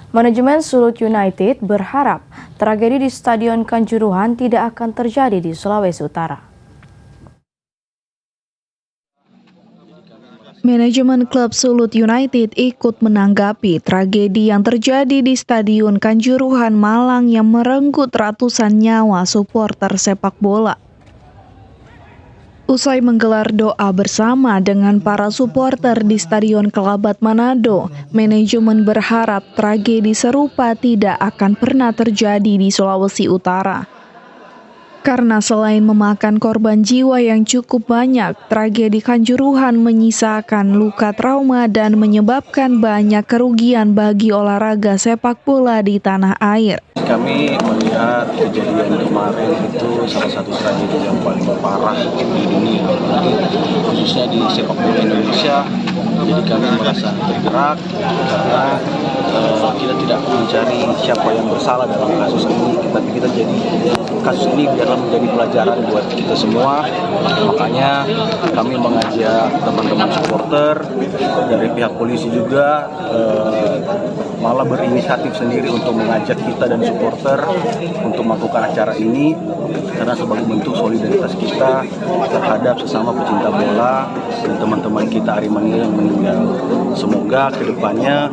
Manajemen Sulut United berharap tragedi di Stadion Kanjuruhan tidak akan terjadi di Sulawesi Utara. Manajemen klub Sulut United ikut menanggapi tragedi yang terjadi di Stadion Kanjuruhan Malang yang merenggut ratusan nyawa supporter sepak bola. Usai menggelar doa bersama dengan para supporter di Stadion Kelabat Manado, manajemen berharap tragedi serupa tidak akan pernah terjadi di Sulawesi Utara. Karena selain memakan korban jiwa yang cukup banyak, tragedi Kanjuruhan menyisakan luka trauma dan menyebabkan banyak kerugian bagi olahraga sepak bola di tanah air. Kami melihat kejadian kemarin itu salah satu tragedi yang paling parah di dunia, khususnya di sepak bola Indonesia. Jadi kami merasa tergerak karena kita tidak mencari siapa yang bersalah dalam kasus ini, tapi kita jadi kasus ini biarlah menjadi pelajaran buat kita semua. Makanya kami mengajak teman-teman supporter dari pihak polisi juga malah berinisiatif sendiri untuk mengajak kita dan supporter untuk melakukan acara ini karena sebagai bentuk solidaritas kita terhadap sesama pecinta bola dan teman-teman kita Aremania yang meninggal. Semoga kedepannya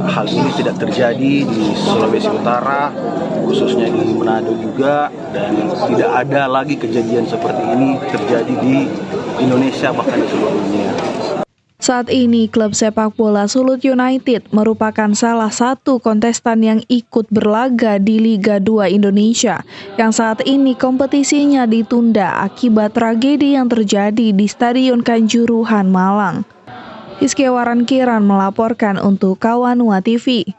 hal ini tidak terjadi di Sulawesi Utara, khususnya di Manado juga, dan tidak ada lagi kejadian seperti ini terjadi di Indonesia bahkan di seluruh dunia. Saat ini, klub sepak bola Sulut United merupakan salah satu kontestan yang ikut berlaga di Liga 2 Indonesia, yang saat ini kompetisinya ditunda akibat tragedi yang terjadi di Stadion Kanjuruhan Malang. Hizkia Waran Kiran melaporkan untuk Kawanua TV.